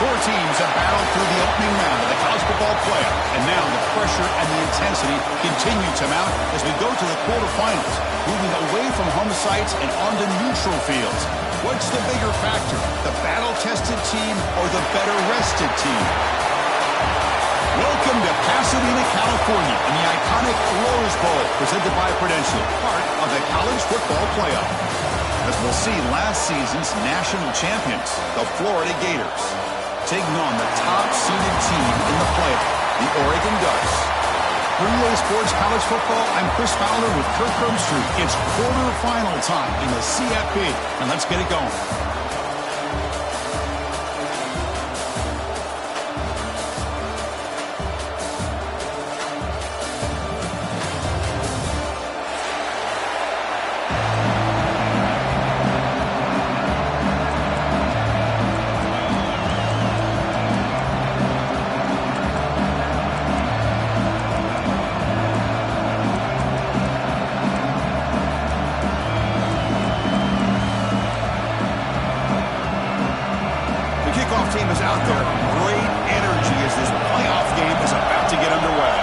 Four teams have battled through the opening round of the college football playoff, and now the pressure and the intensity continue to mount as we go to the quarterfinals, moving away from home sites and onto neutral fields. What's the bigger factor, the battle-tested team or the better-rested team? Welcome to Pasadena, California, in the iconic Rose Bowl, presented by Prudential, part of the college football playoff. As we'll see, last season's national champions, the Florida Gators, taking on the top-seeded team in the playoff, the Oregon Ducks. For EA Sports College Football, I'm Chris Fowler with Kirk Herbstreit. It's quarterfinal time in the CFP, and let's get it going. Team is out there. Great energy as this playoff game is about to get underway.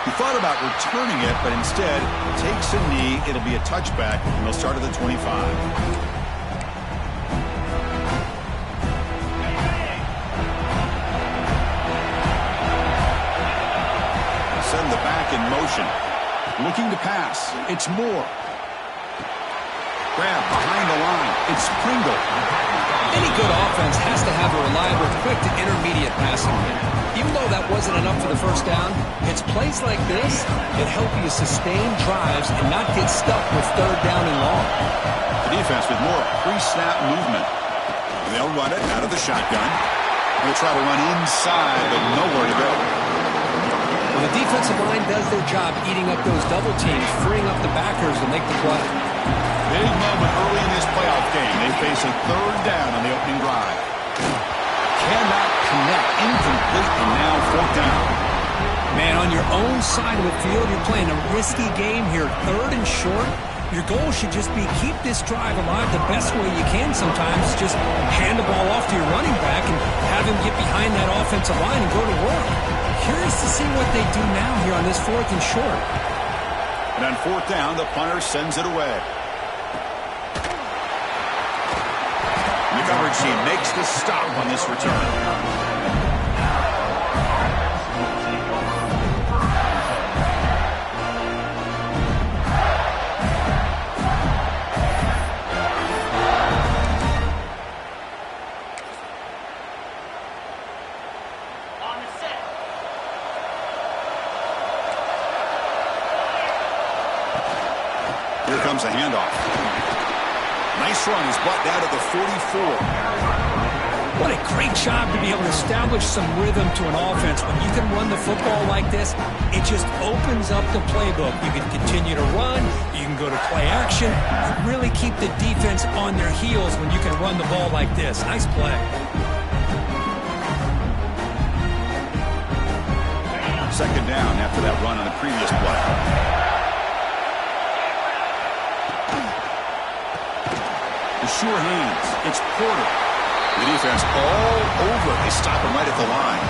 He thought about returning it, but instead takes a knee. It'll be a touchback, and they'll start at the 25. Send the back in motion. Looking to pass. It's Moore. Grab behind the line. It's Pringle. Any good offense has to have a reliable, quick to intermediate passing game. Even though that wasn't enough for the first down, it's plays like this that help you sustain drives and not get stuck with third down and long. The defense with more pre-snap movement. They'll run it out of the shotgun. They'll try to run inside, but nowhere to go. When the defensive line does their job eating up those double teams, freeing up the backers to make the play. Big moment early in this playoff game. They face a third down on the opening drive. Cannot connect. Incomplete, and now fourth down. Man, on your own side of the field, you're playing a risky game here. Third and short. Your goal should just be keep this drive alive the best way you can sometimes. Just hand the ball off to your running back and have him get behind that offensive line and go to work. Curious to see what they do now here on this fourth and short. And on fourth down, the punter sends it away. The coverage team makes the stop on this return. Here comes a handoff. Nice run. He's brought down to the 44. What a great job to be able to establish some rhythm to an offense. When you can run the football like this, it just opens up the playbook. You can continue to run. You can go to play action. You really keep the defense on their heels when you can run the ball like this. Nice play. Second down after that run on the previous play. Sure hands. It's Porter. The defense all over. They stop him right at the line.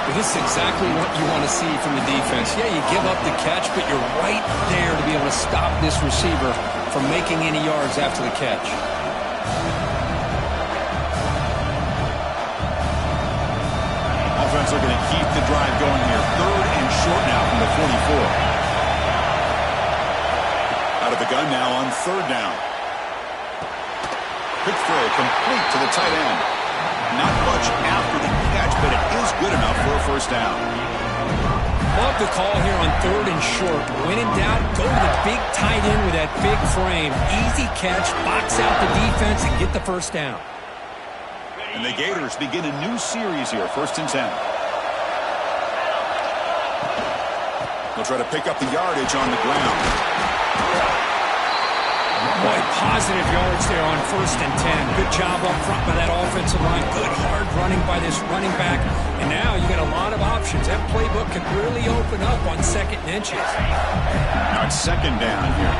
Well, this is exactly what you want to see from the defense. Yeah, you give up the catch, but you're right there to be able to stop this receiver from making any yards after the catch. Offense looking to keep the drive going here. Third and short now from the 44. Out of the gun now on third down. Quick throw, complete to the tight end. Not much after the catch, but it is good enough for a first down. Love the call here on third and short. When in doubt, go to the big tight end with that big frame. Easy catch, box out the defense, and get the first down. And the Gators begin a new series here, 1st and 10. They'll try to pick up the yardage on the ground. Boy, positive yards there on 1st and 10. Good job up front by that offensive line. Good hard running by this running back. And now you got a lot of options. That playbook could really open up on 2nd and inches. Now it's second down here.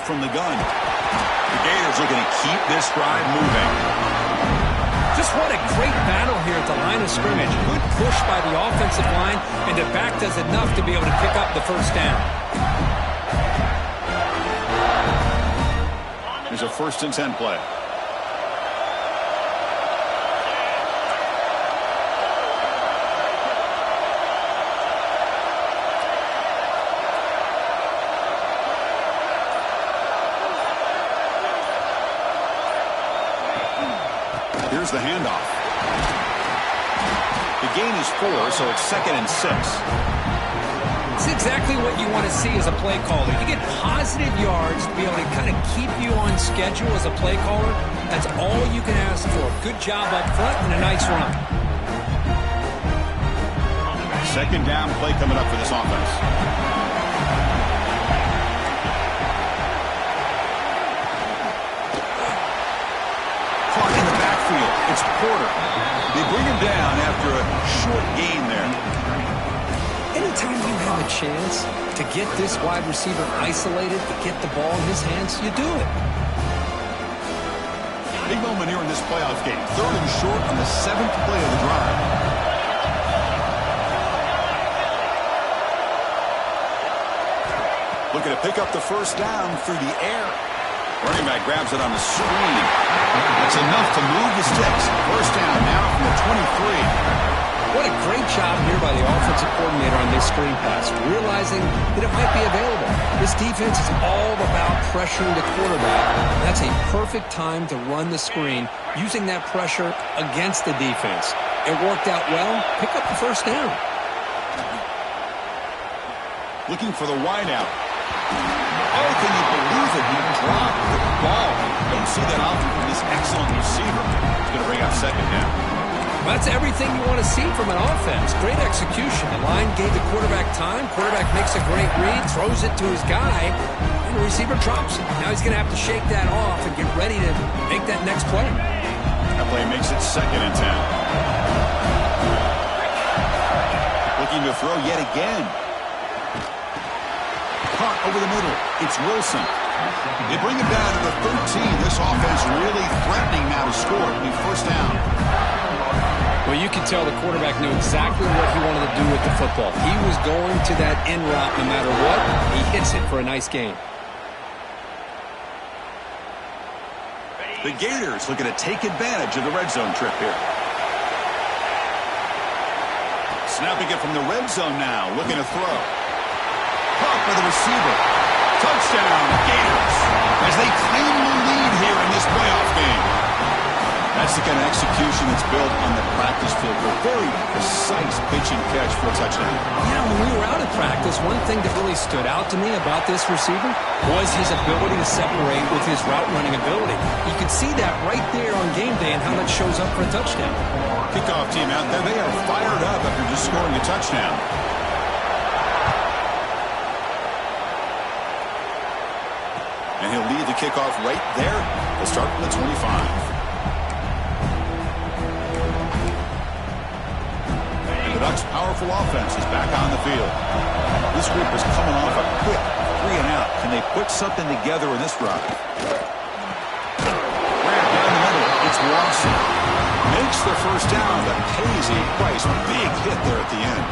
from the gun. The Gators looking to keep this drive moving. Just what a great battle here at the line of scrimmage. Good push by the offensive line, and the back does enough to be able to pick up the first down. Here's a 1st and 10 play. Here's the handoff. The gain is 4, so it's 2nd and 6. It's exactly what you want to see as a play caller. You get positive yards to be able to kind of keep you on schedule as a play caller. That's all you can ask for. Good job up front and a nice run. 2nd down play coming up for this offense. Caught in the backfield. It's Porter. They bring him down after a short gain there. Anytime you have a chance to get this wide receiver isolated, to get the ball in his hands, you do it. Big moment here in this playoff game. 3rd and short on the 7th play of the drive. Looking to pick up the first down through the air. Running back grabs it on the screen. That's enough to move the sticks. First down now from the 23. What a great job here by the offensive coordinator on this screen pass, realizing that it might be available. This defense is all about pressuring the quarterback. That's a perfect time to run the screen, using that pressure against the defense. It worked out well. Pick up the first down. Looking for the wideout. Oh, can you believe it? He dropped the ball. Don't see that often from this excellent receiver. He's going to bring up 2nd down. That's everything you want to see from an offense. Great execution. The line gave the quarterback time. Quarterback makes a great read, throws it to his guy, and the receiver drops it. Now he's going to have to shake that off and get ready to make that next play. That play makes it 2nd and 10. Looking to throw yet again. Caught over the middle. It's Wilson. They bring him down to the 13. This offense really threatening now to score. It'll be first down. Well, you can tell the quarterback knew exactly what he wanted to do with the football. He was going to that in route no matter what. He hits it for a nice gain. The Gators looking to take advantage of the red zone trip here. Snapping it from the red zone now, looking to throw. Caught by the receiver. Touchdown, Gators, as they claim the lead here in this playoff game. That's the kind of execution that's built on the practice field. A very precise pitch and catch for a touchdown. Yeah, when we were out at practice, one thing that really stood out to me about this receiver was his ability to separate with his route running ability. You can see that right there on game day and how that shows up for a touchdown. Kickoff team out there, they are fired up after just scoring a touchdown. And he'll lead the kickoff right there. They'll start from the 25. The Ducks' powerful offense is back on the field. This group is coming off a quick 3 and out. Can they put something together in this drive? Right down the middle, it's Watson. Makes the first down, but pays a price. Big hit there at the end.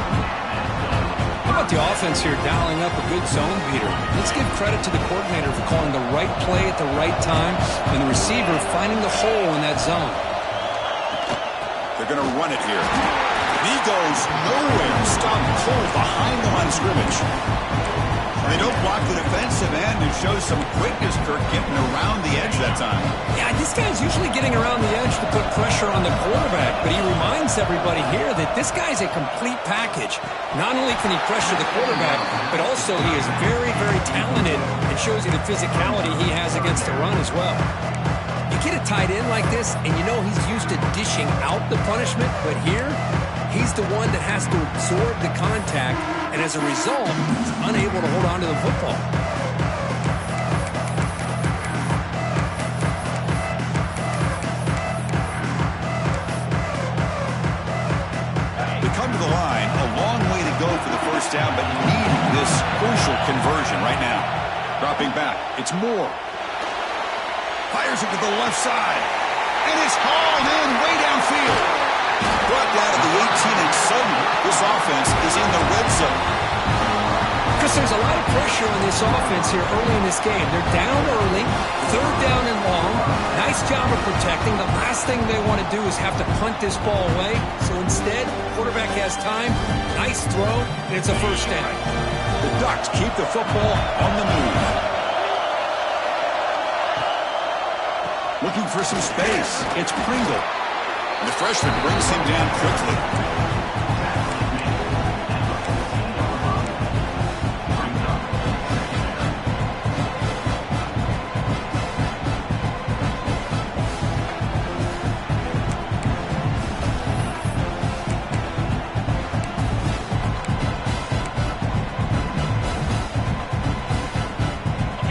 How about the offense here dialing up a good zone beater? Let's give credit to the coordinator for calling the right play at the right time and the receiver finding the hole in that zone. They're going to run it here. He goes nowhere. Stop cold behind the line of scrimmage. They don't block the defensive end and show some quickness, Kirk, getting around the edge that time. Yeah, this guy's usually getting around the edge to put pressure on the quarterback, but he reminds everybody here that this guy's a complete package. Not only can he pressure the quarterback, but also he is very, very talented and shows you the physicality he has against the run as well. You get a tight end like this, and you know he's used to dishing out the punishment, but here, he's the one that has to absorb the contact, and as a result, he's unable to hold on to the football. They come to the line, a long way to go for the first down, but need this crucial conversion right now. Dropping back. It's Moore. Fires it to the left side. And it's hauled in way downfield. Brought down to the 18, and suddenly this offense is in the red zone. Because there's a lot of pressure on this offense here early in this game. They're down early, third down and long. Nice job of protecting. The last thing they want to do is have to punt this ball away. So instead, quarterback has time. Nice throw, and it's a first down. The Ducks keep the football on the move. Looking for some space. It's Pringle. And the freshman brings him down quickly.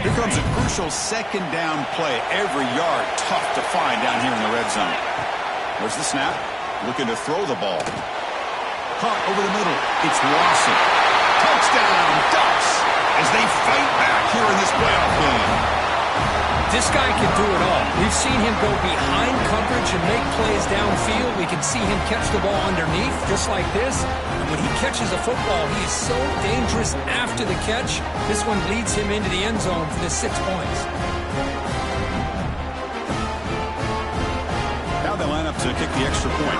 Here comes a crucial second down play. Every yard tough to find down here in the red zone. There's the snap. Looking to throw the ball. Caught over the middle. It's Lawson. Touchdown, Ducks, as they fight back here in this playoff game. This guy can do it all. We've seen him go behind coverage and make plays downfield. We can see him catch the ball underneath, just like this. And when he catches a football, he is so dangerous after the catch. This one leads him into the end zone for the 6 points. Now they line up to kick the extra point.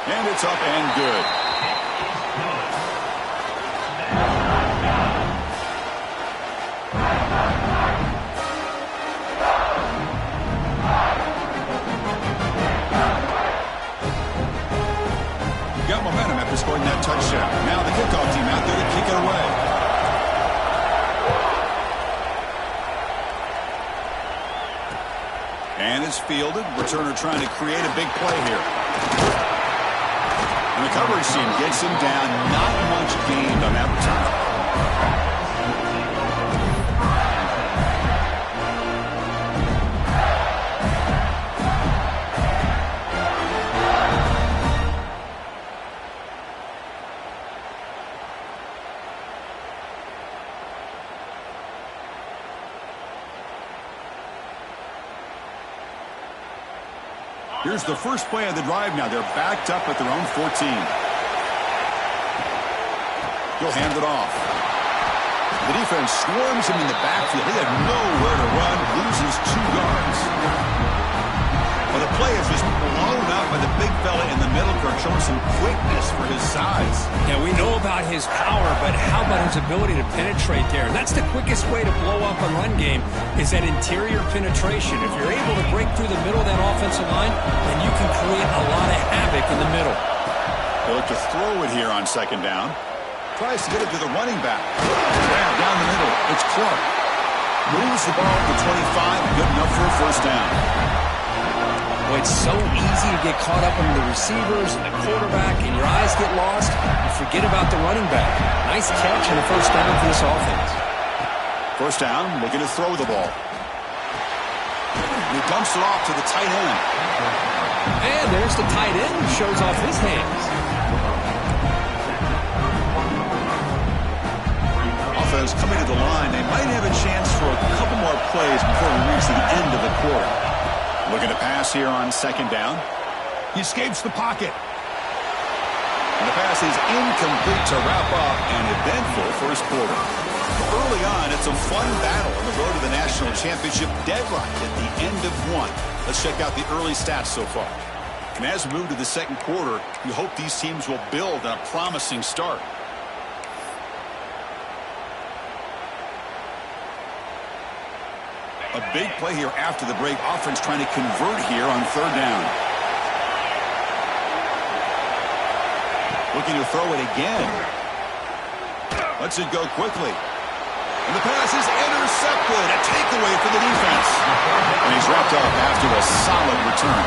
And it's up and good. Got momentum after scoring that touchdown. Now the kickoff team out there to kick it away. And it's fielded. Returner trying to create a big play here. And the coverage team gets him down. Not much gained on that return. Here's the first play of the drive now. They're backed up at their own 14. He'll hand it off. The defense swarms him in the backfield. He had nowhere to run, loses 2 yards. Well, the play is just blown up by the big fella in the middle, Kirk, showing some quickness for his size. Yeah, we know about his power, but how about his ability to penetrate there? That's the quickest way to blow up a run game, is that interior penetration. If you're able to break through the middle of that offensive line, then you can create a lot of havoc in the middle. They'll look to throw it here on second down. Tries to get it to the running back. Grab down the middle. It's Clark. Moves the ball to 25. Good enough for a first down. Well, it's so easy to get caught up in the receivers and the quarterback, and your eyes get lost. You forget about the running back. Nice catch and a first down for this offense. First down, looking to throw the ball. He dumps it off to the tight end. And there's the tight end who shows off his hands. Offense coming to the line. They might have a chance for a couple more plays before we reach the end of the quarter. Looking to pass here on second down. He escapes the pocket. And the pass is incomplete to wrap up an eventful first quarter. Early on, it's a fun battle on the road to the national championship. Deadlock at the end of one. Let's check out the early stats so far. And as we move to the second quarter, we hope these teams will build on a promising start. A big play here after the break. Offense trying to convert here on third down. Looking to throw it again. Lets it go quickly. And the pass is intercepted. A takeaway for the defense. And he's wrapped up after a solid return.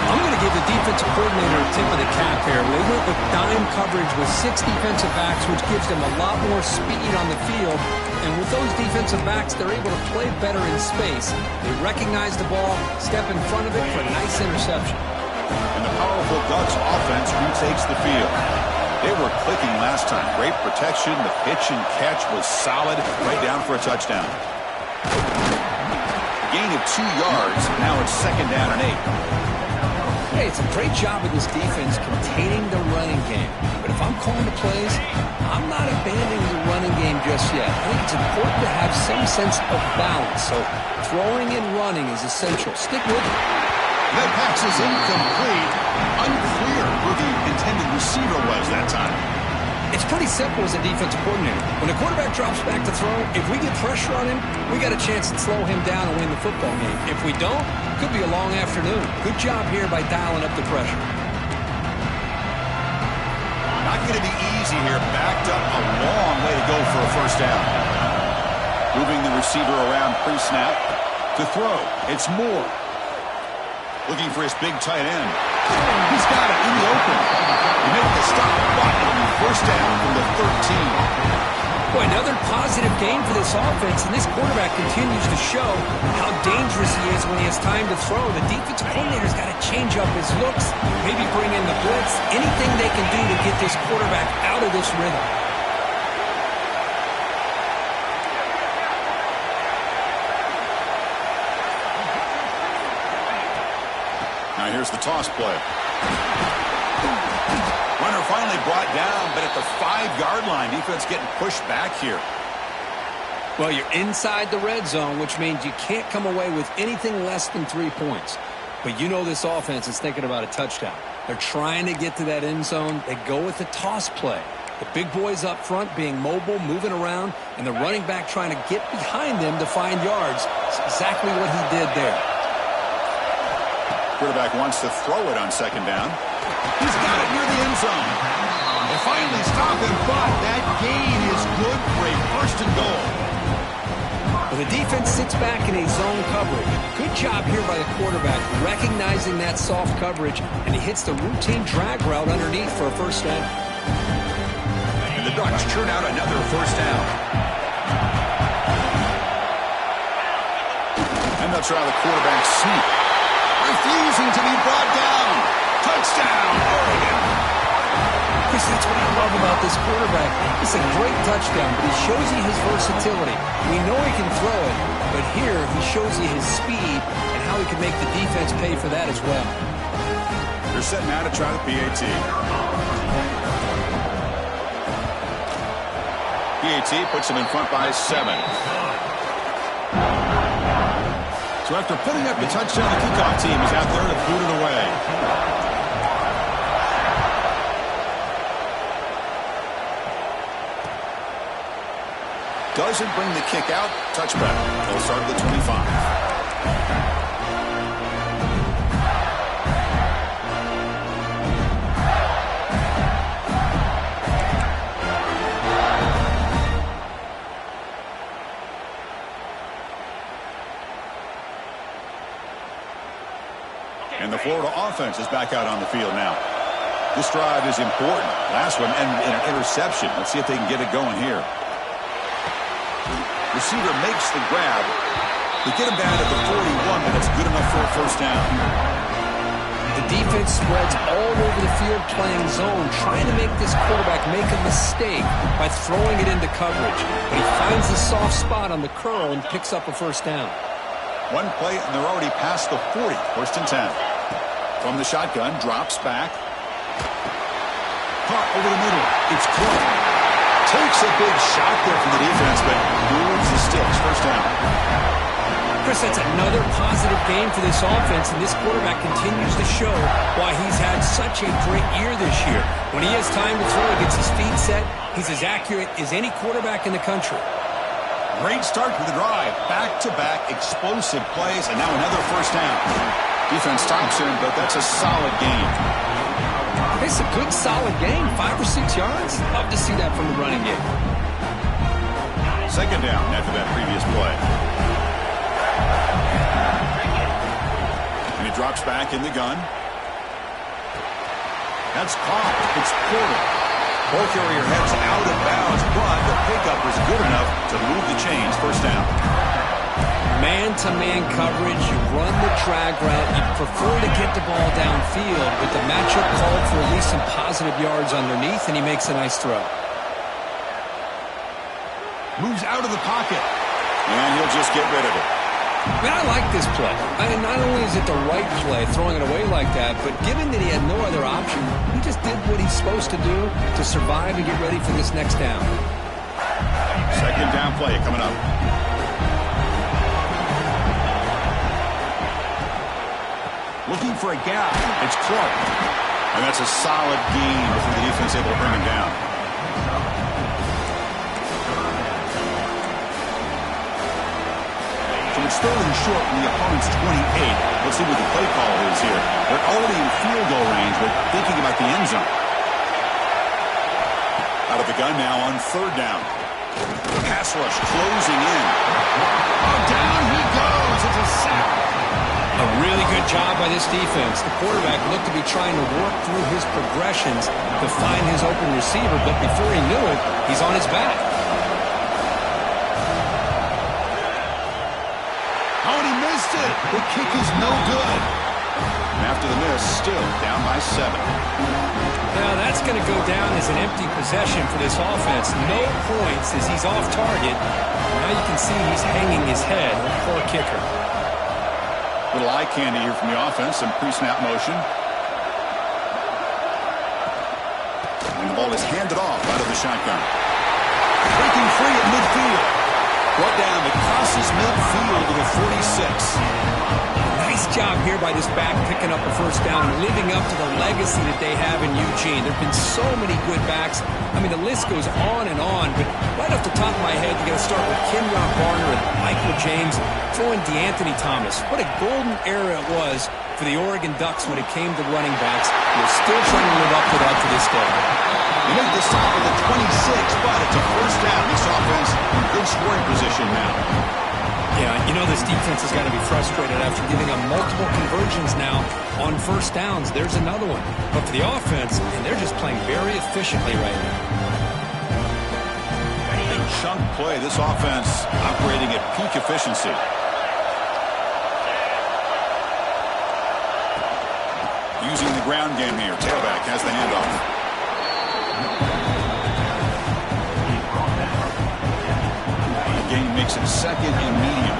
I'm going to give the defensive coordinator a tip of the cap here. They went with dime coverage with 6 defensive backs, which gives them a lot more speed on the field. And with those defensive backs, they're able to play better in space. They recognize the ball, step in front of it for a nice interception. And the powerful Ducks offense retakes the field. They were clicking last time. Great protection. The pitch and catch was solid. Right down for a touchdown. Gain of 2 yards. Now it's 2nd down and 8. Hey, it's a great job of this defense containing the running game. But if I'm calling the plays, I'm not abandoning the running game just yet. I think it's important to have some sense of balance. So throwing and running is essential. Stick with it. That pass is incomplete. Unclear who the intended receiver was that time. It's pretty simple as a defensive coordinator. When the quarterback drops back to throw, if we get pressure on him, we got a chance to slow him down and win the football game. If we don't, it could be a long afternoon. Good job here by dialing up the pressure. Not going to be easy here. Backed up a long way to go for a 1st down. Moving the receiver around pre-snap. To throw, it's Moore. Looking for his big tight end. He's got it in the open. He made the stop, but 1st down from the 13. Boy, another positive game for this offense, and this quarterback continues to show how dangerous he is when he has time to throw. The defensive coordinator's got to change up his looks, maybe bring in the blitz, anything they can do to get this quarterback out of this rhythm. Now here's the toss play. Runner finally brought down, but at the 5-yard line, defense getting pushed back here. Well, you're inside the red zone, which means you can't come away with anything less than 3 points. But you know this offense is thinking about a touchdown. They're trying to get to that end zone. They go with the toss play. The big boys up front being mobile, moving around, and the running back trying to get behind them to find yards. It's exactly what he did there. Quarterback wants to throw it on 2nd down. He's got it near the end zone. They finally stop him, but that gain is good for a 1st and goal. Well, the defense sits back in a zone coverage. Good job here by the quarterback, recognizing that soft coverage, and he hits the routine drag route underneath for a 1st down. And the Ducks churn out another 1st down. And they'll try the quarterback sneak. Refusing to be brought down. Touchdown, Oregon. Chris, that's what I love about this quarterback. It's a great touchdown, but he shows you his versatility. We know he can throw it, but here he shows you his speed and how he can make the defense pay for that as well. They're setting out to try the PAT. PAT puts him in front by 7. So after putting up the touchdown, the kickoff team is out there to boot it away. Doesn't bring the kick out. Touchback. They'll start at the 25. And the Florida offense is back out on the field now. This drive is important. Last one ended in an interception. Let's see if they can get it going here. Receiver makes the grab. They get him down at the 41, but it's good enough for a 1st down. The defense spreads all over the field playing zone, trying to make this quarterback make a mistake by throwing it into coverage. But he finds the soft spot on the curl and picks up a 1st down. One play, and they're already past the 40. 1st and 10. From the shotgun, drops back. Caught over the middle. It's Clark. Takes a big shot there from the defense, but moves the sticks. 1st down. Chris, that's another positive game for this offense, and this quarterback continues to show why he's had such a great year this year. When he has time to throw, he gets his feet set. He's as accurate as any quarterback in the country. Great start to the drive. Back-to-back explosive plays, and now another 1st down. Defense stops him, but that's a solid game. It's a good, solid game. 5 or 6 yards. Love to see that from the running game. 2nd down after that previous play. And he drops back in the gun. That's caught. It's Porter. Ball carrier heads out of bounds, but the pickup was good enough to move the chains. 1st down. Man to man coverage, you run the drag route, you prefer to get the ball downfield, but the matchup called for at least some positive yards underneath, and he makes a nice throw. Moves out of the pocket, and he'll just get rid of it. Man, I like this play. I mean, not only is it the right play, throwing it away like that, but given that he had no other option, he just did what he's supposed to do to survive and get ready for this next down. Second down play coming up. Looking for a gap. It's Clark. And that's a solid gain before the defense able to bring him down. So it's third and short in the opponent's 28. Let's see what the play call is here. They're already in field goal range, but thinking about the end zone. Out of the gun now on third down. Pass rush closing in. Oh, down he goes. It's a sack. A really good job by this defense. The quarterback looked to be trying to work through his progressions to find his open receiver, but before he knew it, he's on his back. Oh, and he missed it. The kick is no good. And after the miss, still down by 7. Now that's going to go down as an empty possession for this offense. No points as he's off target. Now you can see he's hanging his head. Poor kicker. Little eye candy here from the offense. Some pre-snap motion. And the ball is handed off out of the shotgun. Breaking free at midfield. Brought down that crosses midfield to the 46. Nice job here by this back picking up a first down, living up to the legacy that they have in Eugene. There have been so many good backs. I mean, the list goes on, but right off the top of my head, you got to start with Kenyon Barner and Michael James, throwing DeAnthony Thomas. What a golden era it was for the Oregon Ducks when it came to running backs. They're still trying to live up to that to this day. They make the stop at the 26, but it's a first down. This offense in good scoring position now. Yeah, you know this defense has got to be frustrated after giving up multiple conversions now on first downs. There's another one. But for the offense, and they're just playing very efficiently right now. Big chunk play. This offense operating at peak efficiency. Using the ground game here. Tailback has the handoff. Game makes it second and medium.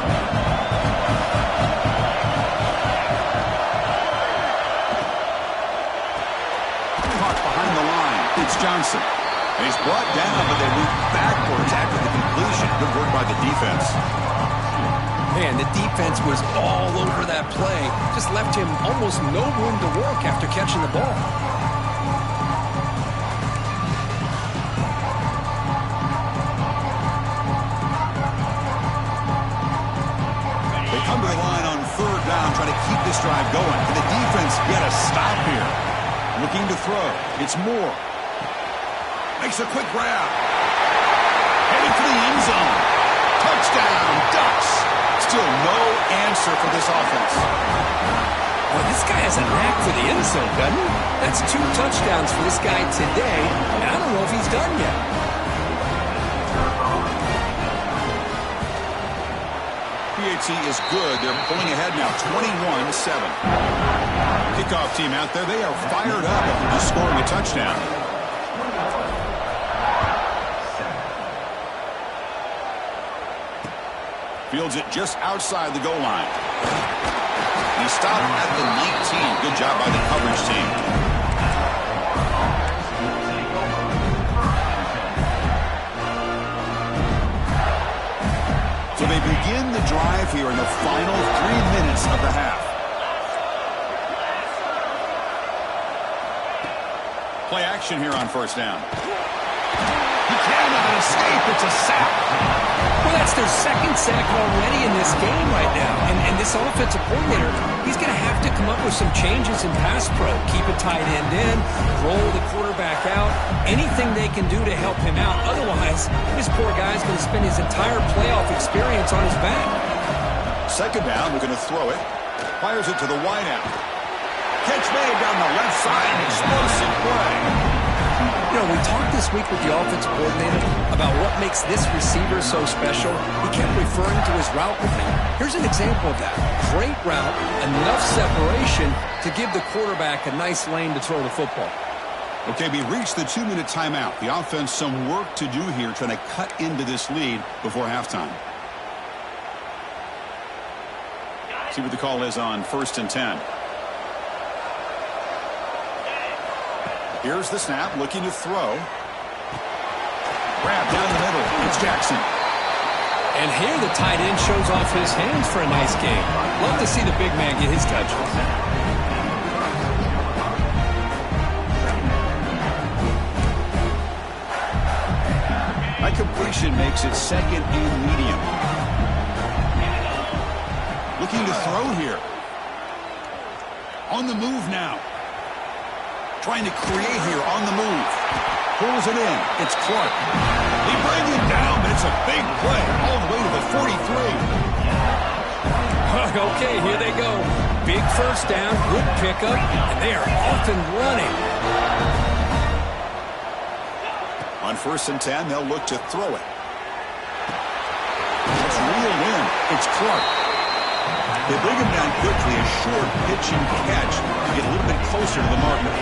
Caught behind the line. It's Johnson. And he's brought down, but they move backwards after the completion. Good work by the defense. Man, the defense was all over that play. Just left him almost no room to work after catching the ball. Come to the line on third down, trying to keep this drive going. And the defense get a stop here. Looking to throw. It's Moore. Makes a quick grab. Heading for the end zone. Touchdown, Ducks. Still no answer for this offense. Well, this guy has a knack for the end zone, doesn't he? That's 2 touchdowns for this guy today, and I don't know if he's done yet. PHC is good. They're pulling ahead now, 21-7. Kickoff team out there. They are fired up after just scoring a touchdown. Fields it just outside the goal line. He stopped at the 19. Good job by the coverage team. So they begin the drive here in the final 3 minutes of the half. Play action here on first down. He cannot escape. It's a sack. Well, that's their second sack already in this game right now. And this offensive coordinator, he's going to have to come up with some changes in pass pro. Keep a tight end in, roll the quarterback out, anything they can do to help him out. Otherwise, this poor guy's going to spend his entire playoff experience on his back. Second down, we're going to throw it. Fires it to the wideout. Catch made down the left side. Explosive play. You know, we talked this week with the offensive coordinator about what makes this receiver so special. He kept referring to his route running. Here's an example of that. Great route, enough separation to give the quarterback a nice lane to throw the football. Okay, we reached the 2-minute timeout. The offense some work to do here trying to cut into this lead before halftime. See what the call is on 1st and 10. Here's the snap, looking to throw. Grab down the middle. It's Jackson. And here the tight end shows off his hands for a nice game. Love to see the big man get his touches. That completion makes it 2nd and medium. Looking to throw here. On the move now. Trying to create here on the move. Pulls it in. It's Clark. He brings it down, but it's a big play all the way to the 43. Okay, here they go. Big first down, good pickup, and they are off and running. On 1st and 10, they'll look to throw it. It's reeled in. It's Clark. They bring him down quickly, a short pitch and catch to get a little bit closer to the marker.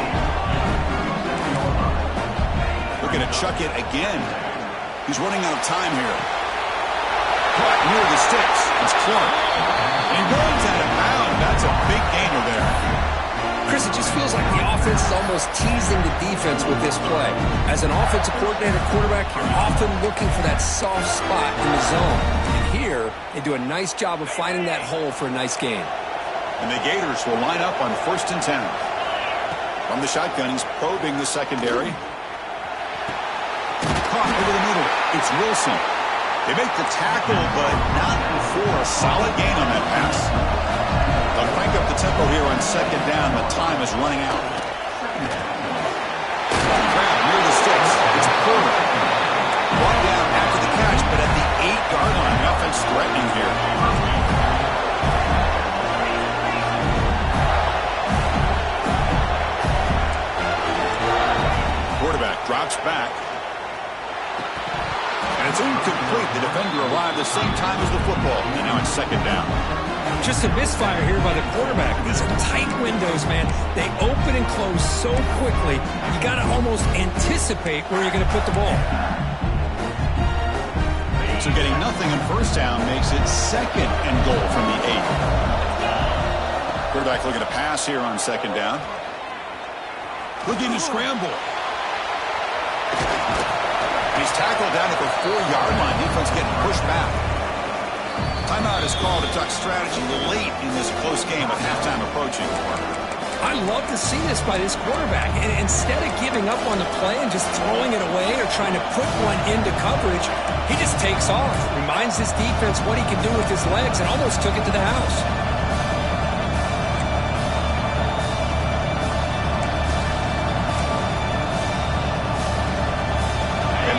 Looking to chuck it again. He's running out of time here. Caught near the sticks. It's Clark. And goes out of bounds. That's a big gainer there. Chris, it just feels like the offense is almost teasing the defense with this play. As an offensive coordinator quarterback, you're often looking for that soft spot in the zone. And here, they do a nice job of finding that hole for a nice gain. And the Gators will line up on 1st and 10. From the shotgun, he's probing the secondary. Caught over the middle. It's Wilson. They make the tackle, but not before a solid gain on that pass. They'll crank up the tempo here on 2nd down. The time is running out. Grab near the sticks. It's Porter. Brought down after the catch, but at the 8-yard line. The offense threatening here. Quarterback drops back. And it's incomplete. The defender arrived the same time as the football. And now it's 2nd down. Just a misfire here by the quarterback. These are tight windows, man. They open and close so quickly. You got to almost anticipate where you're going to put the ball. So getting nothing on 1st down makes it 2nd and goal from the 8. Quarterback looking to pass here on 2nd down. Looking to scramble. He's tackled down at the 4-yard line. Defense getting pushed back. Timeout is called to talk strategy late in this close game with halftime approaching. I love to see this by this quarterback. And instead of giving up on the play and just throwing it away or trying to put one into coverage, he just takes off, reminds his defense what he can do with his legs, and almost took it to the house.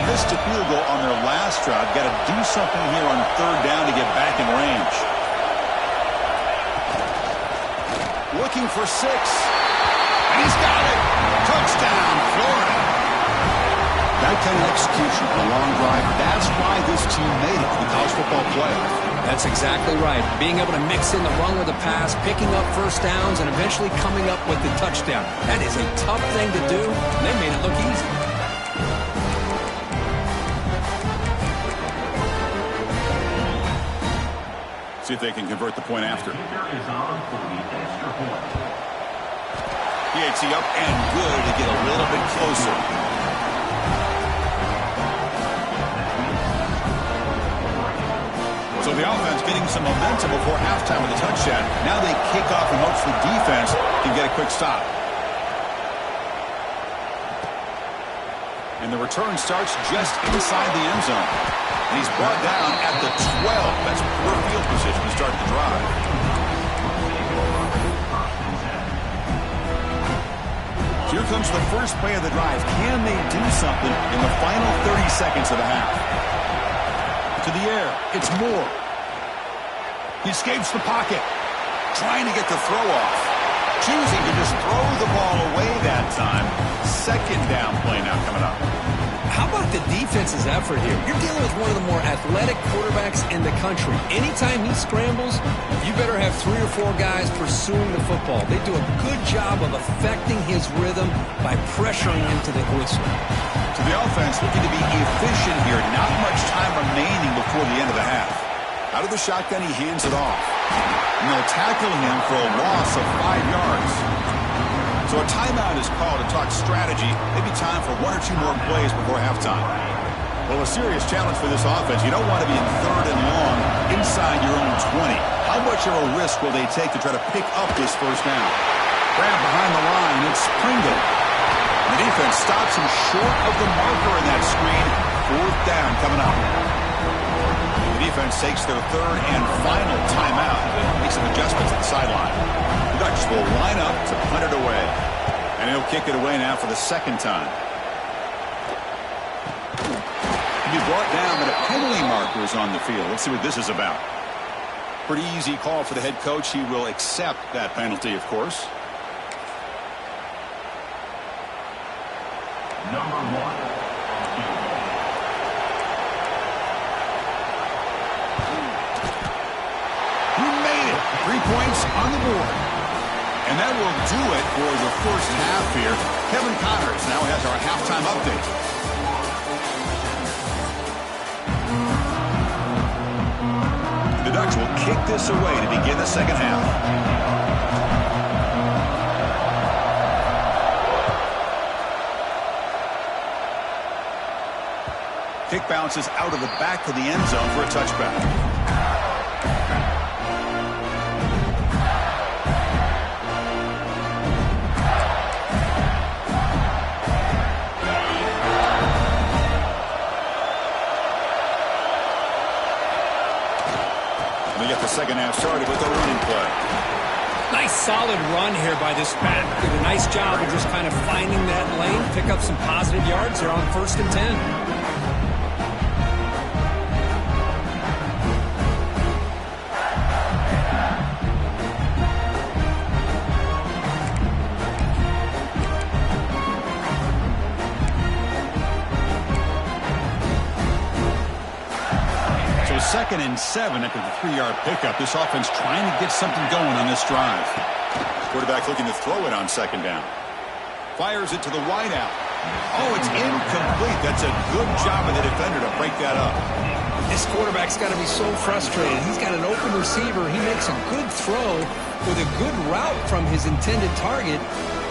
Missed a field goal on their last drive. Got to do something here on 3rd down to get back in range. Looking for 6. And he's got it. Touchdown, Florida. That kind of execution for a long drive. That's why this team made it to the college football playoff. That's exactly right. Being able to mix in the run with the pass, picking up 1st downs, and eventually coming up with the touchdown. That is a tough thing to do, and they made it look easy. See if they can convert the point after. PAT up and good to get a little bit closer. So the offense getting some momentum before halftime with a touchdown. Now they kick off and hopes the defense can get a quick stop. And the return starts just inside the end zone. And he's brought down at the 12. That's poor field position to start the drive. So here comes the first play of the drive. Can they do something in the final 30 seconds of the half? To the air. It's Moore. He escapes the pocket. Trying to get the throw off. Choosing to just throw the ball away that time. 2nd down play now coming up. How about about the defense's effort here? You're dealing with one of the more athletic quarterbacks in the country. Anytime he scrambles, you better have 3 or 4 guys pursuing the football. They do a good job of affecting his rhythm by pressuring him to the whistle. To the offense, looking to be efficient here. Not much time remaining before the end of the half. Out of the shotgun, he hands it off. And they'll tackle him for a loss of 5 yards. So a timeout is called to talk strategy. Maybe time for 1 or 2 more plays before halftime. Well, a serious challenge for this offense. You don't want to be in 3rd and long inside your own 20. How much of a risk will they take to try to pick up this first down? Grab behind the line. It's Pringle. The defense stops him short of the marker in that screen. 4th down coming up. The defense takes their 3rd and final timeout. Make some adjustments at the sideline. The Ducks will line up to punt it away. And he'll kick it away now for the 2nd time. He'll be brought down, but a penalty marker is on the field. Let's see what this is about. Pretty easy call for the head coach. He will accept that penalty, of course. Number 1. He made it. 3 points on the board. And that will do it for the first half here. Kevin Connors now has our halftime update. The Ducks will kick this away to begin the second half. Kick bounces out of the back of the end zone for a touchback. They get the second half started with a running play. Nice solid run here by this back. Did a nice job of just kind of finding that lane, pick up some positive yards here on 1st and 10. So 2nd and 7 after the 3-yard pickup. This offense trying to get something going on this drive. Quarterback looking to throw it on 2nd down. Fires it to the wideout. Oh, it's incomplete. That's a good job of the defender to break that up. This quarterback's got to be so frustrated. He's got an open receiver. He makes a good throw with a good route from his intended target,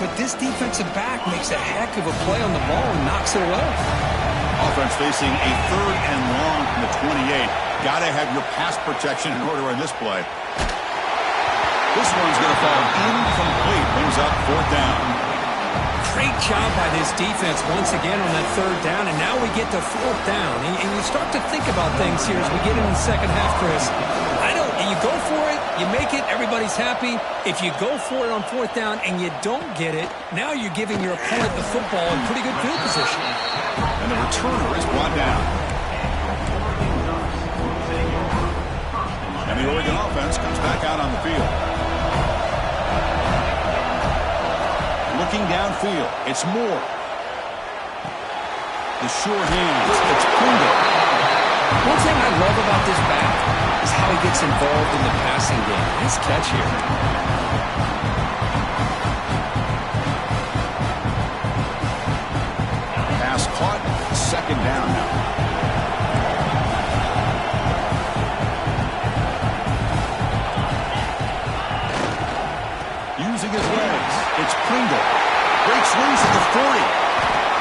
but this defensive back makes a heck of a play on the ball and knocks it away. Offense facing a 3rd and long from the 28. Got to have your pass protection in order on this play. This one's going to fall incomplete. Brings up 4th down. Great job by this defense once again on that 3rd down, and now we get to 4th down. And you start to think about things here as we get into the second half, Chris. You go for it, you make it, everybody's happy. If you go for it on 4th down and you don't get it, now you're giving your opponent the football in pretty good field position. And the returner is brought down. And the Oregon offense comes back out on the field. Looking downfield, it's Moore. The sure hands, it's Pringle. One thing I love about this back is how he gets involved in the passing game. Nice catch here. Pass caught, 2nd down now. Using his legs, it's Pringle. Breaks loose at the 40.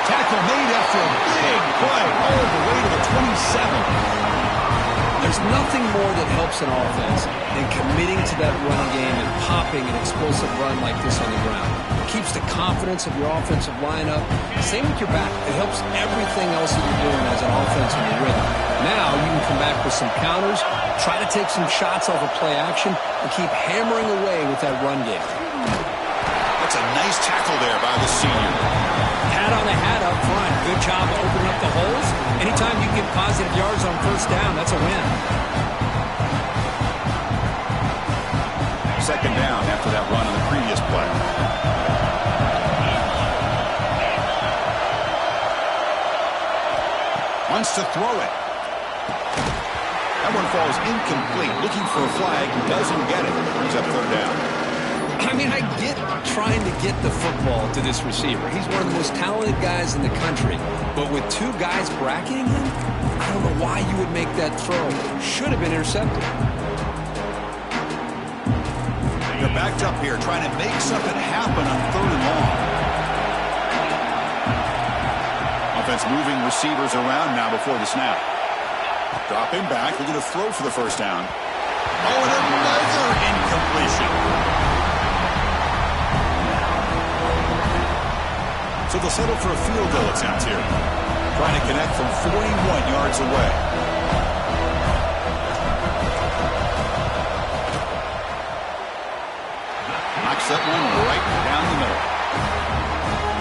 Tackle made after a big play all the way to the 27. There's nothing more that helps an offense than committing to that run game and popping an explosive run like this on the ground. It keeps the confidence of your offensive lineup. Same with your back. It helps everything else that you're doing as an offense in your rhythm. Now you can come back with some counters, try to take some shots off of play action, and keep hammering away with that run game. That's a nice tackle there by the senior. Hat on a hat up front. Good job of opening up the holes. Anytime you get positive yards on 1st down, that's a win. 2nd down after that run on the previous play. Wants to throw it. That one falls incomplete. Looking for a flag. Doesn't get it. Brings up third down. I mean, I get trying to get the football to this receiver. He's one of the most talented guys in the country. But with two guys bracketing him, I don't know why you would make that throw. Should have been intercepted. They're backed up here trying to make something happen on third and long. Offense moving receivers around now before the snap. Dropping back, looking to throw for the first down. Oh, and another incompletion. So they'll settle for a field goal attempt here. Trying to connect from 41 yards away. Knocks that one right down the middle.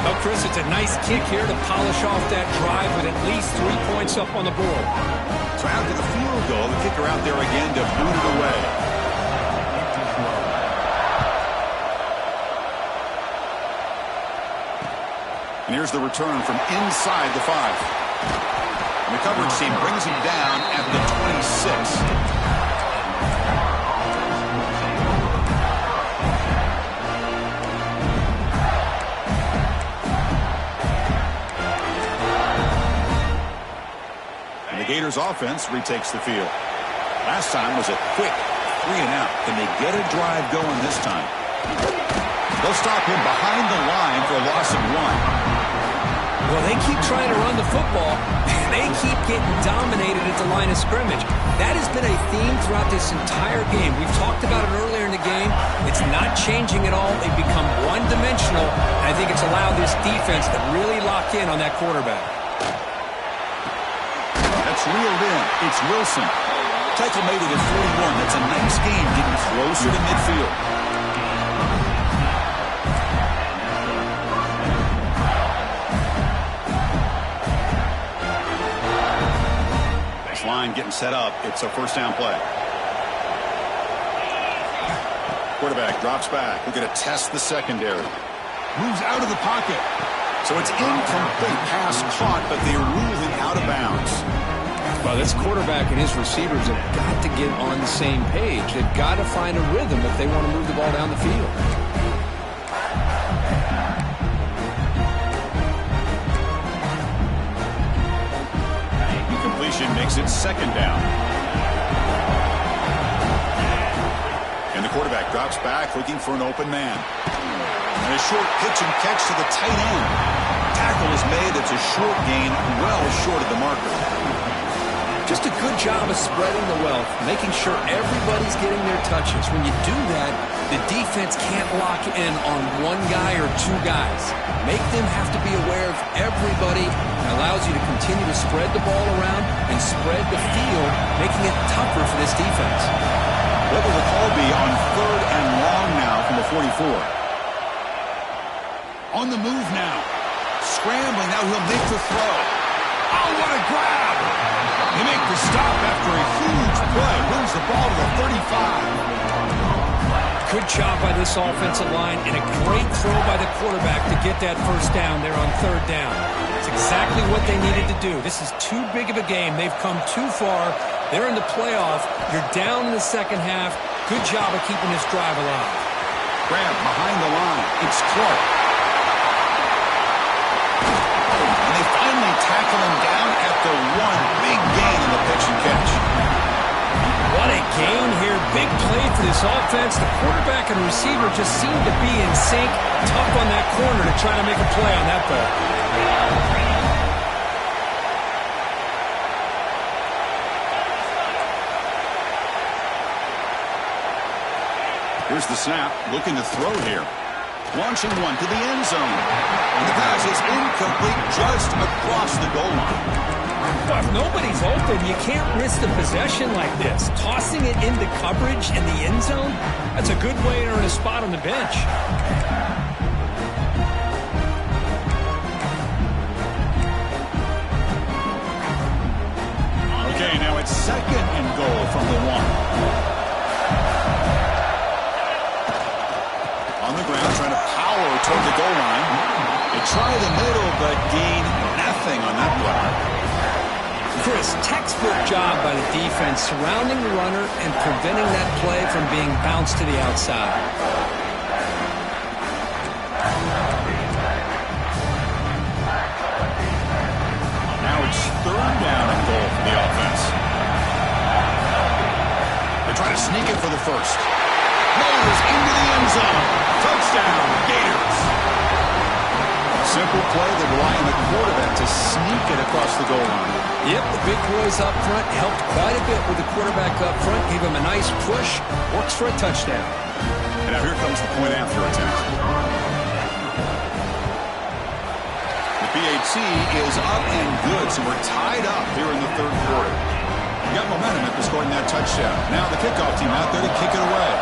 Well, Chris, it's a nice kick here to polish off that drive with at least 3 points up on the board. So after the field goal, the kicker out there again to boot it away. And here's the return from inside the 5. And the coverage team brings him down at the 26. The Gators offense retakes the field. Last time was a quick 3-and-out. Can they get a drive going this time? They'll stop him behind the line for a loss of 1. Well, they keep trying to run the football. They keep getting dominated at the line of scrimmage. That has been a theme throughout this entire game. We've talked about it earlier in the game. It's not changing at all. They've become one-dimensional. And I think it's allowed this defense to really lock in on that quarterback. That's reeled in. It's Wilson. Tackle made it at 41. That's a nice game getting closer to midfield. This line getting set up. It's a first down play. Quarterback drops back. We're going to test the secondary. Moves out of the pocket. So it's incomplete pass caught, but they rule it out of bounds. Well, this quarterback and his receivers have got to get on the same page. They've got to find a rhythm if they want to move the ball down the field. Incompletion makes it second down. And the quarterback drops back looking for an open man. And a short pitch and catch to the tight end. Tackle is made. It's a short gain, well short of the marker. Just a good job of spreading the wealth, making sure everybody's getting their touches. When you do that, the defense can't lock in on one guy or two guys. Make them have to be aware of everybody. It allows you to continue to spread the ball around and spread the field, making it tougher for this defense. What will the call be on third and long now from the 44? On the move now. Scrambling. Now he'll make the throw. Oh, what a grab! They make the stop after a huge play. Moves the ball to the 35. Good job by this offensive line and a great throw by the quarterback to get that first down there on third down. It's exactly what they needed to do. This is too big of a game. They've come too far. They're in the playoff. You're down in the second half. Good job of keeping this drive alive. Grab behind the line. It's Clark. And they finally tackle him down at the 1. Big gain in the pitch and catch. What a gain here. Big play for this offense. The quarterback and receiver just seem to be in sync. Tough on that corner to try to make a play on that ball. Here's the snap. Looking to throw here. Launching one to the end zone. And the pass is incomplete just across the goal line. Well, if nobody's open, you can't risk the possession like this. Tossing it into coverage in the end zone, that's a good way to earn a spot on the bench. Okay, now it's second and goal from the 1. On the ground, trying to power toward the goal line. They try the middle, but gain nothing on that play. Chris, textbook job by the defense surrounding the runner and preventing that play from being bounced to the outside. Now it's 3rd down and goal for the offense. They try to sneak it for the first. Moses into the end zone. Touchdown, Gators. Simple play. They rely on the quarterback to sneak it across the goal line. Yep, the big boys up front helped quite a bit with the quarterback up front. Gave him a nice push. Works for a touchdown. And now here comes the point after attempt. The PAT is up and good, so we're tied up here in the 3rd quarter. We got momentum after scoring that touchdown. Now the kickoff team out there to kick it away.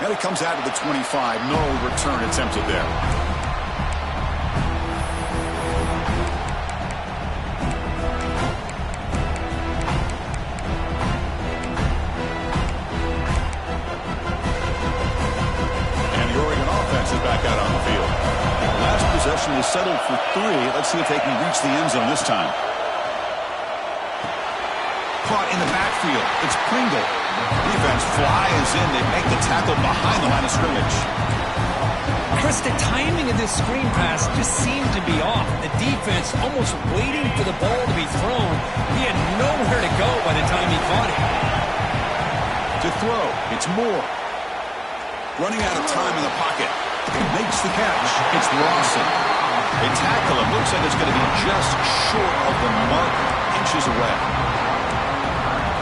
And it comes out to the 25. No return attempted there. And the Oregon offense is back out on the field. Last possession was settled for 3. Let's see if they can reach the end zone this time. Caught in the backfield. It's Pringle. Defense flies in. They make the tackle behind the line of scrimmage. Chris, the timing of this screen pass just seemed to be off. The defense almost waiting for the ball to be thrown. He had nowhere to go by the time he caught it. To throw, it's Moore. Running out of time in the pocket. Makes the catch. It's Lawson. They tackle him. Looks like it's going to be just short of the mark. Inches away.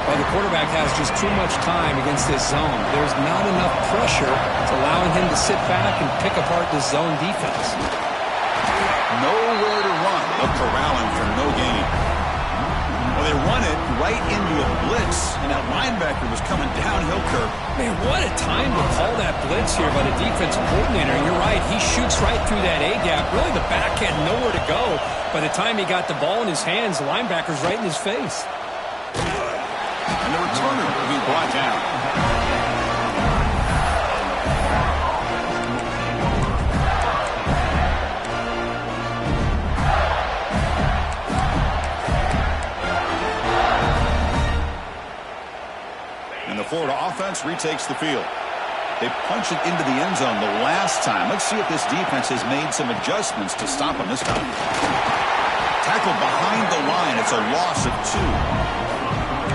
Well, the quarterback has just too much time against this zone. There's not enough pressure to allowing him to sit back and pick apart this zone defense. Nowhere to run. They'll corral him for no gain. Well, they run it right into a blitz, and that linebacker was coming downhill, Kirk. Man, what a time to call that blitz here by the defensive coordinator. You're right. He shoots right through that A-gap. Really, the back had nowhere to go. By the time he got the ball in his hands, the linebacker's right in his face. And the returner will be brought down. And the Florida offense retakes the field. They punch it into the end zone the last time. Let's see if this defense has made some adjustments to stop them this time. Tackled behind the line. It's a loss of 2.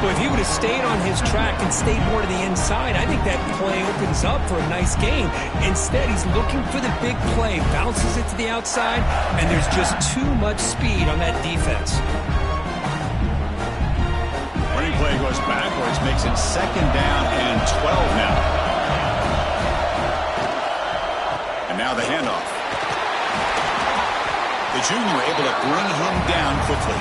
Well, if he would have stayed on his track and stayed more to the inside, I think that play opens up for a nice game. Instead, he's looking for the big play, bounces it to the outside, and there's just too much speed on that defense. Running play goes backwards, makes it 2nd down and 12 now. And now the handoff. The junior able to bring him down quickly.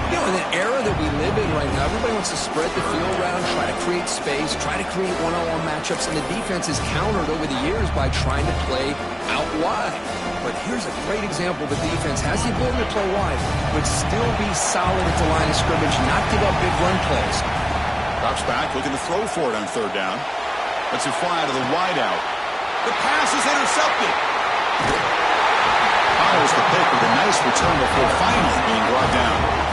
You know, in the era that we live in right now, everybody wants to spread the field around, try to create space, try to create one-on-one matchups, and the defense is countered over the years by trying to play out wide. But here's a great example. The defense has the ability to play wide, but still be solid at the line of scrimmage, not give up big run plays. Drops back, looking to throw for it on 3rd down. Lets it fly to the wideout. The pass is intercepted. Follows the pick with a nice return before finally being brought down.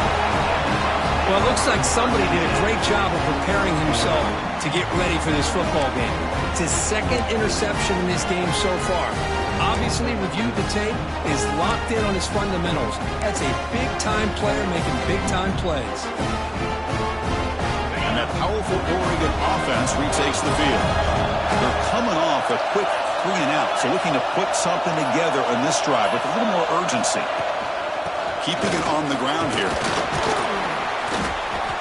Well, it looks like somebody did a great job of preparing himself to get ready for this football game. It's his 2nd interception in this game so far. Obviously, reviewed the tape, is locked in on his fundamentals. That's a big-time player making big-time plays. And that powerful Oregon offense retakes the field. They're coming off a quick 3-and-out, so looking to put something together on this drive with a little more urgency. Keeping it on the ground here.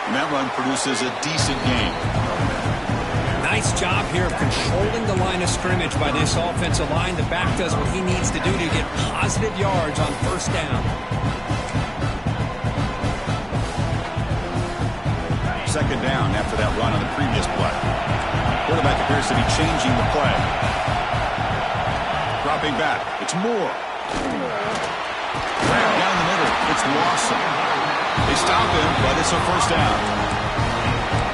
And that run produces a decent gain. Nice job here of controlling the line of scrimmage by this offensive line. The back does what he needs to do to get positive yards on 1st down. 2nd down after that run on the previous play. Quarterback appears to be changing the play. Dropping back. It's Moore. Down the middle. It's Lawson. They stop him, but it's a 1st down.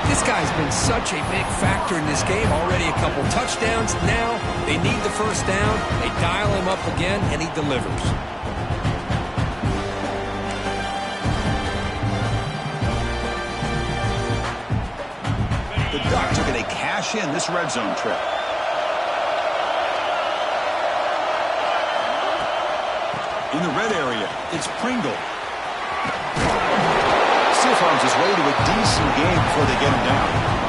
This guy's been such a big factor in this game. Already a couple touchdowns. Now they need the 1st down. They dial him up again, and he delivers. cash in this red zone trip. In the red area, it's Pringle. Still finds his way to a decent game before they get him down.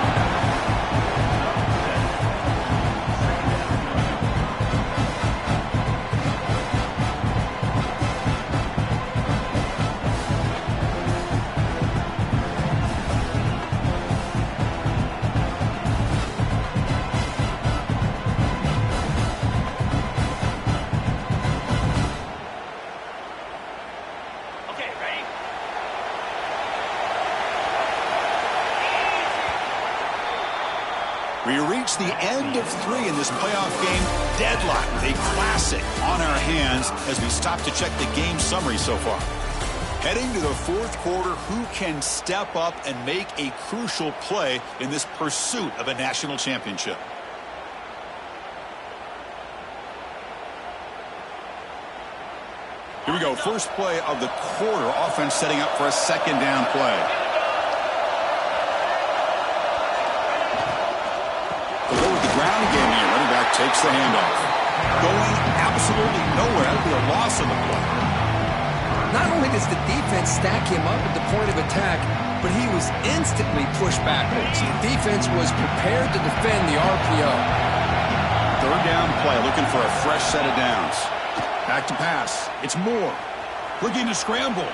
We reach the end of 3 in this playoff game. Deadlock with a classic on our hands as we stop to check the game summary so far. Heading to the fourth quarter, who can step up and make a crucial play in this pursuit of a national championship? Here we go. First play of the quarter. Offense setting up for a second down play. Ground game here. Running back takes the handoff. Going absolutely nowhere. That'll be a loss of the play. Not only does the defense stack him up at the point of attack, but he was instantly pushed backwards. The defense was prepared to defend the RPO. Third down play, looking for a fresh set of downs. Back to pass. It's Moore. Looking to scramble.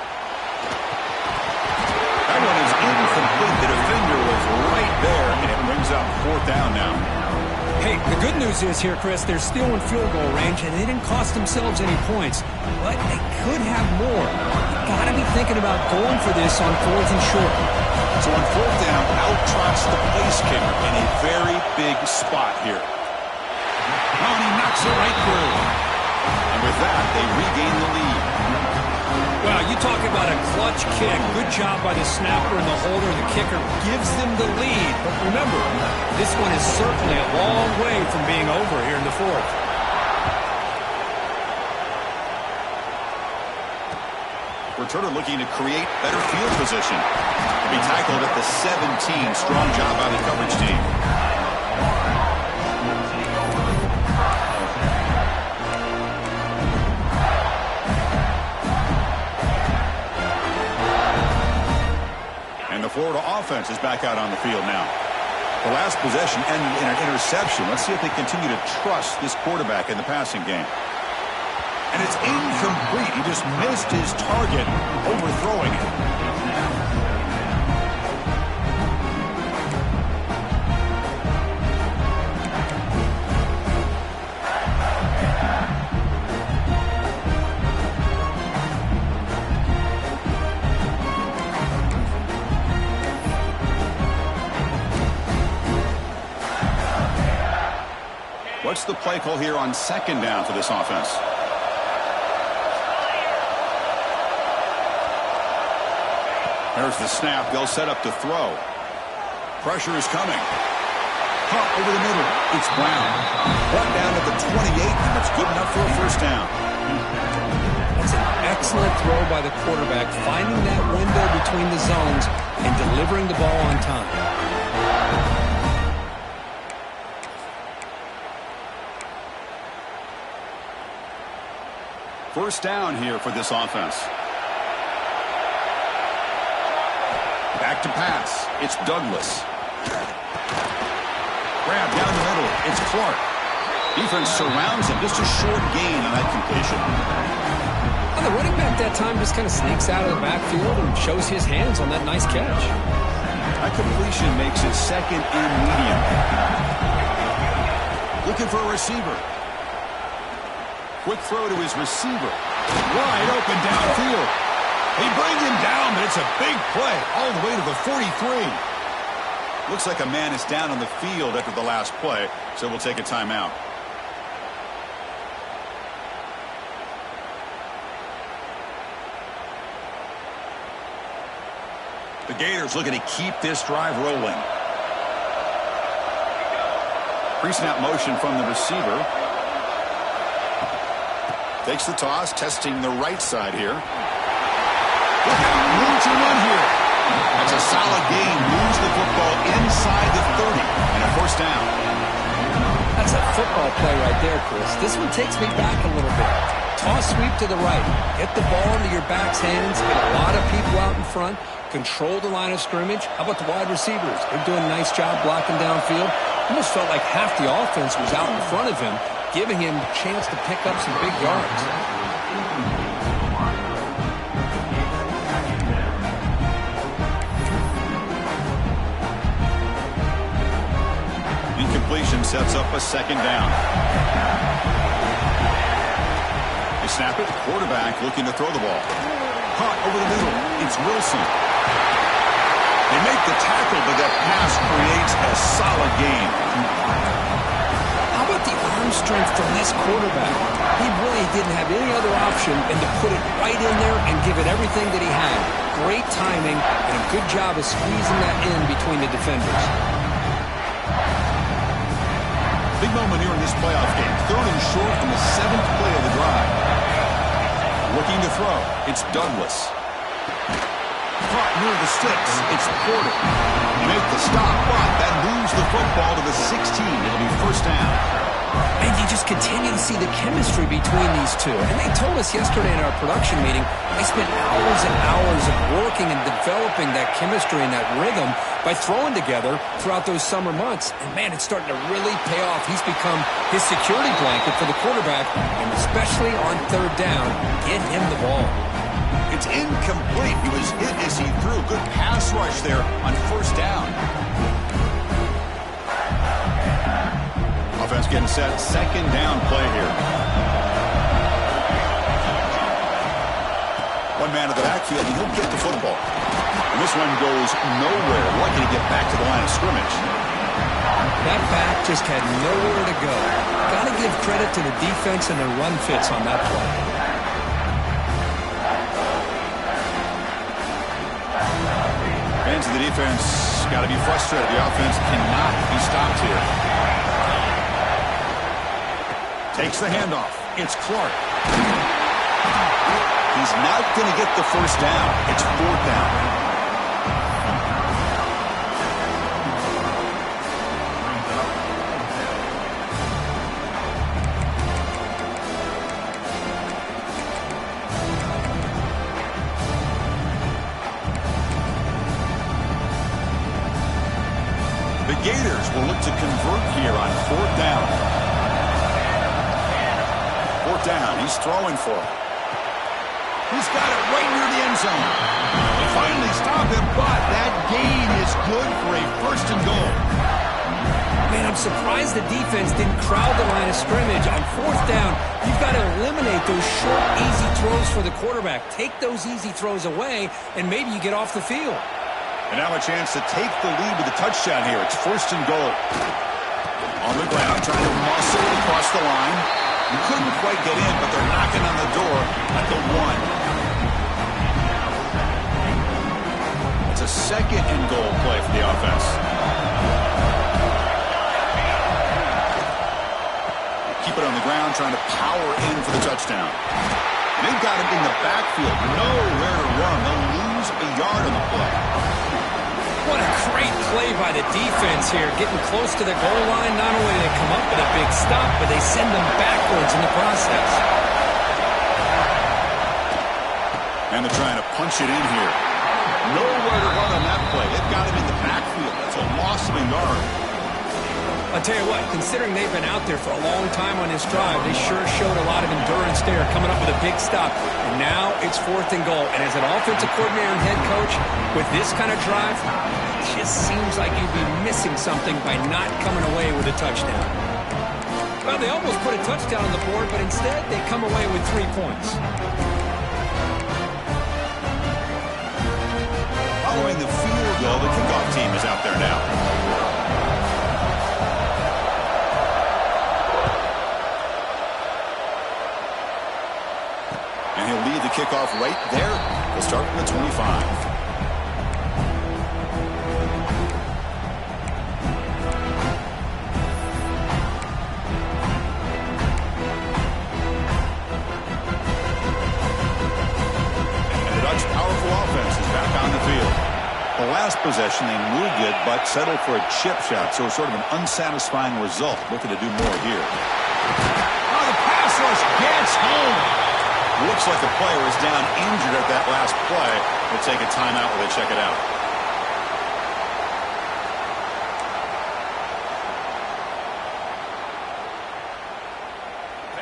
That one is incomplete. The defender was right there, and it brings up fourth down now. Hey, the good news is here, Chris, they're still in field goal range, and they didn't cost themselves any points. But they could have more. You've got to be thinking about going for this on 4th and short. So on 4th down, out-trots the place kicker in a very big spot here. Oh, and he knocks it right through. And with that, they regain the lead. Well, you talk about a clutch kick. Good job by the snapper and the holder. The kicker gives them the lead. But remember, this one is certainly a long way from being over here in the fourth. Returner looking to create better field position. To be tackled at the 17. Strong job by the coverage team. And the Florida offense is back out on the field now. The last possession ended in an interception. Let's see if they continue to trust this quarterback in the passing game. And it's incomplete. He just missed his target, overthrowing it. What's the play call here on second down for this offense? There's the snap. They'll set up to throw. Pressure is coming. Pump over the middle. It's Brown. Brought down at the 28, and that's good enough for a first down. That's an excellent throw by the quarterback, finding that window between the zones and delivering the ball on time. First down here for this offense. Back to pass. It's Douglas. Grab down the middle. It's Clark. Defense surrounds him. Just a short gain on that completion. Well, the running back that time just kind of sneaks out of the backfield and shows his hands on that nice catch. That completion makes it second and medium. Looking for a receiver. Quick throw to his receiver. Wide open downfield. He brings him down, but it's a big play all the way to the 43. Looks like a man is down on the field after the last play, so we'll take a timeout. The Gators looking to keep this drive rolling. Pre-snap motion from the receiver. Takes the toss, testing the right side here. Room to run here. That's a solid gain. Moves the football inside the 30 and a first down. football play right there, Chris. This one takes me back a little bit. Toss sweep to the right. Get the ball into your back's hands. Get a lot of people out in front. Control the line of scrimmage. How about the wide receivers? They're doing a nice job blocking downfield. Almost felt like half the offense was out in front of him, giving him a chance to pick up some big yards. Incompletion sets up a second down. They snap it. Quarterback looking to throw the ball. Caught over the middle. It's Wilson. They make the tackle, but that pass creates a solid gain. How about the arm strength from this quarterback? He really didn't have any other option than to put it right in there and give it everything that he had. Great timing and a good job of squeezing that in between the defenders. Big moment here in this playoff game. 3rd and short from the 7th play of the drive. Looking to throw. It's Douglas. Caught near the sticks. It's Porter. They make the stop, but that moves the football to the 16. It'll be first down. And you just continue to see the chemistry between these two. And they told us yesterday in our production meeting, they spent hours and hours of working and developing that chemistry and that rhythm by throwing together throughout those summer months. And, man, it's starting to really pay off. He's become his security blanket for the quarterback, and especially on 3rd down, get him the ball. It's incomplete. He was hit as he threw. Good pass rush there on 1st down. Offense getting set. 2nd down play here. One man in the backfield, and he'll get the football. And this one goes nowhere. Lucky to get back to the line of scrimmage. That back just had nowhere to go. Got to give credit to the defense and their run fits on that play. Fans of the defense got to be frustrated. The offense cannot be stopped here. Takes the handoff. It's Clark. He's not going to get the first down. It's 4th down. The Gators will look to convert here on 4th down. 4th down. He's throwing for it. He's got it right near the end zone. They finally stop him, but that gain is good for a 1st and goal. Man, I'm surprised the defense didn't crowd the line of scrimmage. On 4th down, you've got to eliminate those short, easy throws for the quarterback. Take those easy throws away, and maybe you get off the field. And now a chance to take the lead with a touchdown here. It's 1st and goal. On the ground, trying to muscle it across the line. You couldn't quite get in, but they're knocking on the door at the 1. It's a 2nd and goal play for the offense. Keep it on the ground, trying to power in for the touchdown. They've got him in the backfield. Nowhere to run. They'll lose a yard on the play. What a great play by the defense here. Getting close to the goal line, not only do they come up with a big stop, but they send them backwards in the process. And they're trying to punch it in here. Nowhere to run on that play. They've got him in the backfield. That's a loss of a yard. I'll tell you what, considering they've been out there for a long time on this drive, they sure showed a lot of endurance there, coming up with a big stop. And now it's 4th and goal. And as an offensive coordinator and head coach, with this kind of drive, it just seems like you'd be missing something by not coming away with a touchdown. Well, they almost put a touchdown on the board, but instead they come away with 3 points. Following the field goal, the kickoff team is out there now. And he'll lead the kickoff right there. He'll start from the 25. And the Dutch powerful offense is back on the field. The last possession, they Muget, but settled for a chip shot, so it's sort of an unsatisfying result. Looking to do more here. Oh, the pass rush gets home. Looks like the player is down injured at that last play. We'll take a timeout while they check it out.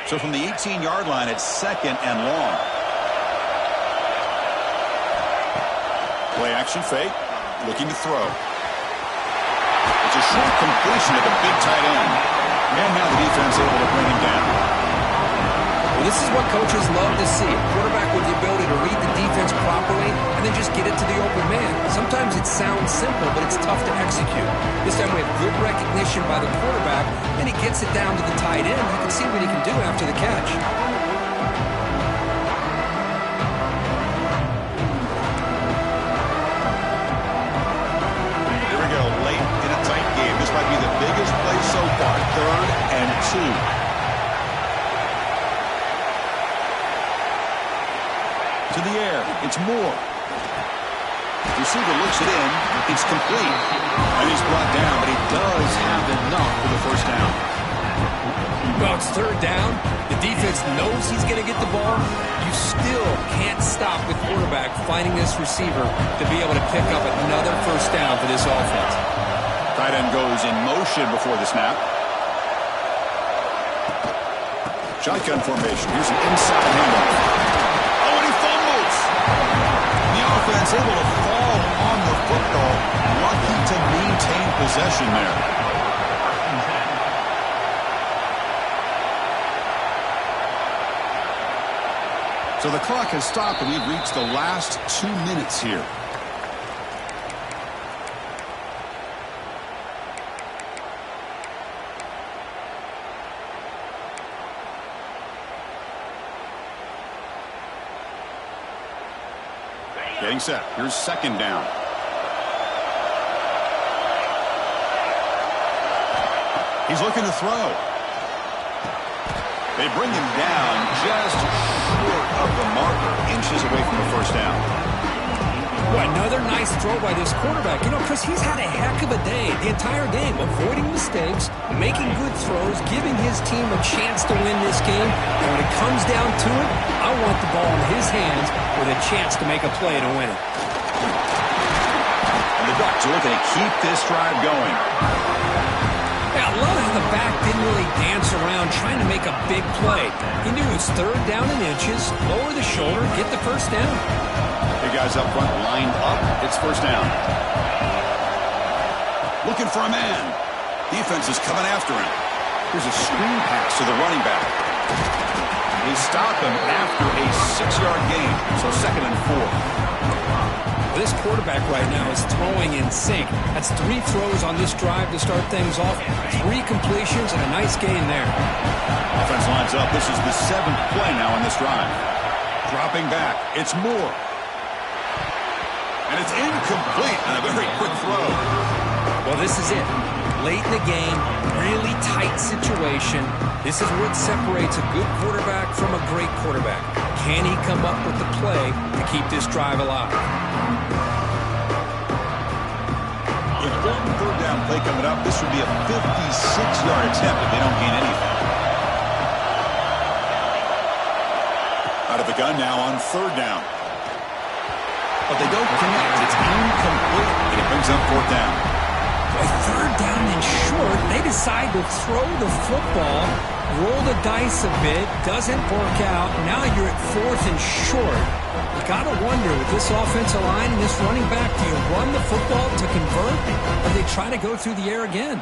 So from the 18-yard line, it's 2nd and long. Play action fake, looking to throw. It's a short completion at the big tight end. And now the defense able to bring him down. Well, this is what coaches love to see. A quarterback with the ability to read the defense properly and then just get it to the open man. Sometimes it sounds simple, but it's tough to execute. This time we have good recognition by the quarterback, and he gets it down to the tight end. You can see what he can do after the catch. Here we go, late in a tight game. This might be the biggest play so far. 3rd and 2. To the air, it's Moore. Receiver looks it in, it's complete. And he's brought down, but he does have enough for the first down. Well, it's 3rd down. The defense knows he's going to get the ball. You still can't stop the quarterback finding this receiver to be able to pick up another first down for this offense. Tight end goes in motion before the snap. Shotgun formation. Here's an inside handoff. The offense able to fall on the football. Lucky to maintain possession there. So the clock has stopped, and we've reached the last 2 minutes here. Getting set. Here's 2nd down. He's looking to throw. They bring him down just short of the marker, inches away from the first down. Well, another nice throw by this quarterback. You know, Chris, he's had a heck of a day, the entire game, avoiding mistakes, making good throws, giving his team a chance to win this game. And when it comes down to it, I want the ball in his hands with a chance to make a play to win it. And the Ducks are looking to keep this drive going. Yeah, I love how the back didn't really dance around trying to make a big play. He knew it was 3rd down in inches, lower the shoulder, get the first down. The guys up front lined up. It's first down. Looking for a man. Defense is coming after him. Here's a screen pass to the running back. They stop him after a 6-yard gain. So 2nd and 4. This quarterback right now is throwing in sync. That's 3 throws on this drive to start things off. 3 completions and a nice gain there. Offense lines up. This is the 7th play now on this drive. Dropping back. It's Moore. And it's incomplete and a very quick throw. Well, this is it. Late in the game, really tight situation. This is what separates a good quarterback from a great quarterback. Can he come up with the play to keep this drive alive? With 3rd down play coming up, this would be a 56-yard attempt if they don't gain anything. Out of the gun now on 3rd down. But they don't connect. It's incomplete, and it brings up 4th down. Boy, 3rd down and short. They decide to throw the football, roll the dice a bit, doesn't work out. Now you're at 4th and short. You got to wonder, with this offensive line and this running back, do you run the football to convert, or do they try to go through the air again?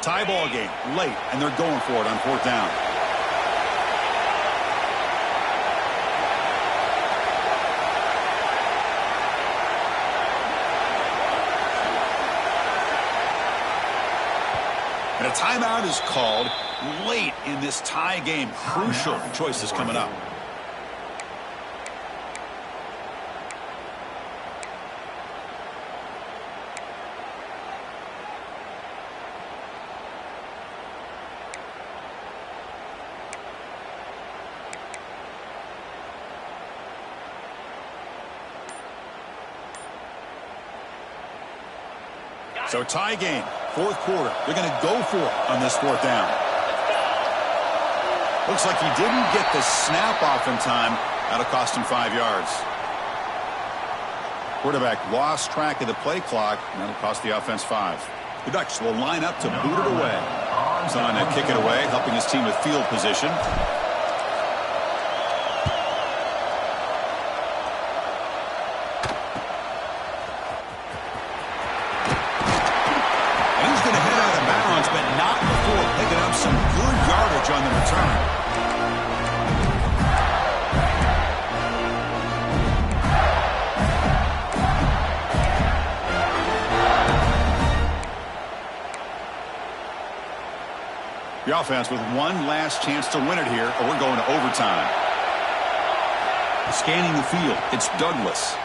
Tie ball game, late, and they're going for it on 4th down. And a timeout is called late in this tie game. Crucial choices coming up. So tie game, fourth quarter. They're going to go for it on this fourth down. Looks like he didn't get the snap off in time. That'll cost him 5 yards. Quarterback lost track of the play clock, and that'll cost the offense 5. The Ducks will line up to boot it away. He's on to kick it away, helping his team with field position. Some good yardage on the return. The offense with one last chance to win it here, or we're going to overtime. Scanning the field, it's Douglas.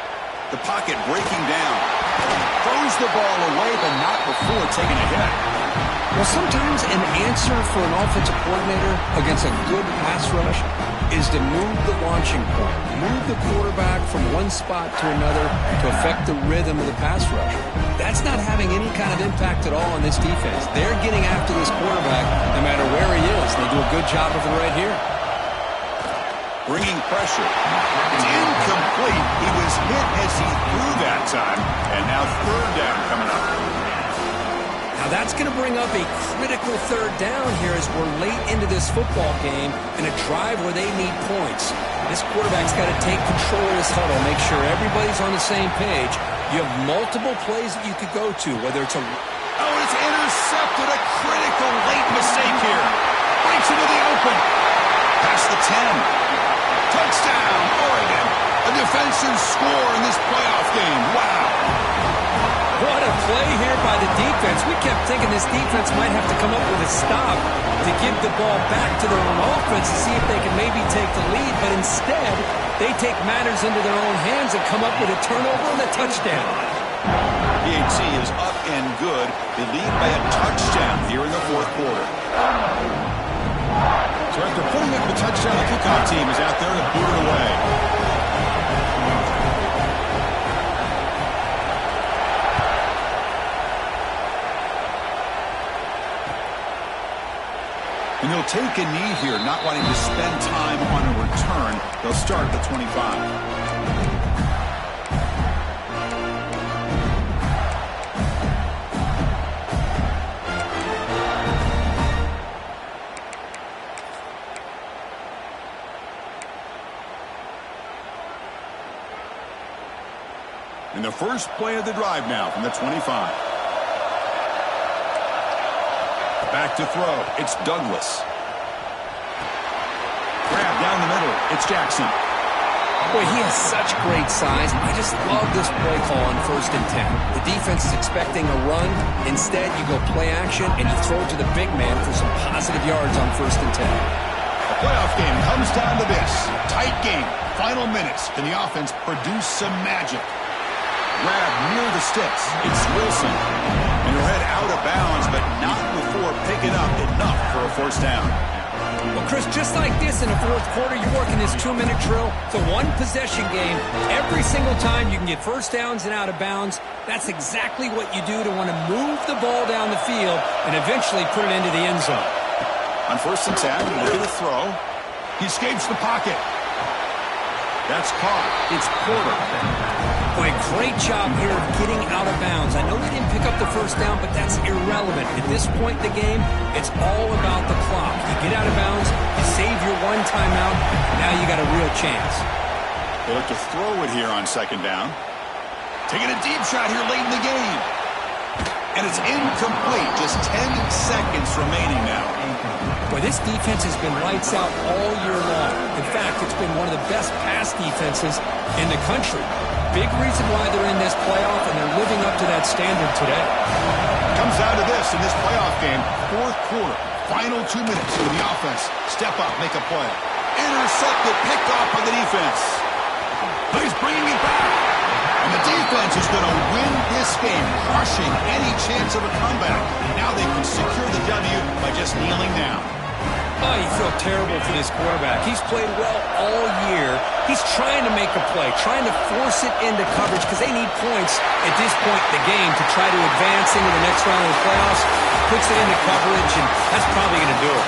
The pocket breaking down. Throws the ball away, but not before taking a hit. Well, sometimes an answer for an offensive coordinator against a good pass rush is to move the launching point, move the quarterback from one spot to another to affect the rhythm of the pass rush. That's not having any kind of impact at all on this defense. They're getting after this quarterback no matter where he is. They do a good job of it right here. Bringing pressure. It's incomplete. He was hit as he threw that time, and now third down coming up. Now that's going to bring up a critical third down here as we're late into this football game in a drive where they need points. This quarterback's got to take control of this huddle, make sure everybody's on the same page. You have multiple plays that you could go to, whether it's a... Oh, it's intercepted. A critical late mistake here. Breaks into the open. Past the 10. Touchdown, Oregon. A defensive score in this playoff game. Wow. What a play here by the defense. We kept thinking this defense might have to come up with a stop to give the ball back to their own offense to see if they can maybe take the lead. But instead, they take matters into their own hands and come up with a turnover and a touchdown. PHC is up and good. They lead by a touchdown here in the fourth quarter. So after putting up the touchdown, the kickoff team is out there to boot it away. And they'll take a knee here, not wanting to spend time on a return. They'll start at the 25. And the first play of the drive now from the 25. Back to throw. It's Douglas. Grab down the middle. It's Jackson. Boy, he has such great size. I just love this play call on 1st and 10. The defense is expecting a run. Instead, you go play action, and you throw to the big man for some positive yards on 1st and 10. The playoff game comes down to this. Tight game. Final minutes. Can the offense produce some magic? Grab near the sticks. It's Wilson. And he'll head out of bounds, but not before picking up enough for a first down. Well, Chris, just like this in the fourth quarter, you're working this 2-minute drill. It's a one-possession game. Every single time you can get first downs and out of bounds. That's exactly what you do to want to move the ball down the field and eventually put it into the end zone. On 1st and 10, look at the throw. He escapes the pocket. That's caught. It's Porter. Boy, great job here of getting out of bounds. I know they didn't pick up the first down, but that's irrelevant. At this point in the game, it's all about the clock. You get out of bounds, you save your one timeout, now you got a real chance. They look to throw it here on 2nd down. Taking a deep shot here late in the game. And it's incomplete. Just 10 seconds remaining now. Boy, this defense has been lights out all year long. In fact, it's been one of the best pass defenses in the country. Big reason why they're in this playoff, and they're living up to that standard today. Comes down to this in this playoff game. Fourth quarter, final 2 minutes for the offense. Step up, make a play. Intercepted, picked off by the defense. But he's bringing it back. And the defense is going to win this game, crushing any chance of a comeback. Now they can secure the W by just kneeling down. Oh, you feel terrible for this quarterback. He's played well all year. He's trying to make a play, trying to force it into coverage because they need points at this point in the game to try to advance into the next round of the playoffs. Puts it into coverage, and that's probably going to do it.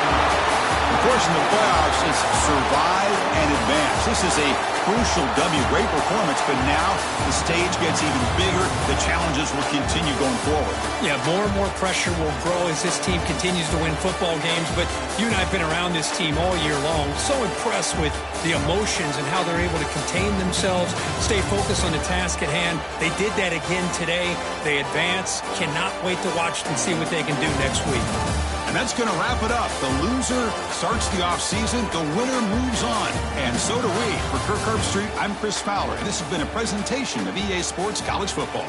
Of course, in the playoffs, it's survive and advance. This is a crucial W. Great performance, but now the stage gets even bigger. The challenges will continue going forward. Yeah, more and more pressure will grow as this team continues to win football games, but you and I have been around this team all year long. So impressed with the emotions and how they're able to contain themselves, stay focused on the task at hand. They did that again today. They advance. Cannot wait to watch and see what they can do next week. And that's going to wrap it up. The loser starts the offseason. The winner moves on. And so do we. For Kirk Herbstreit, I'm Chris Fowler. And this has been a presentation of EA Sports College Football.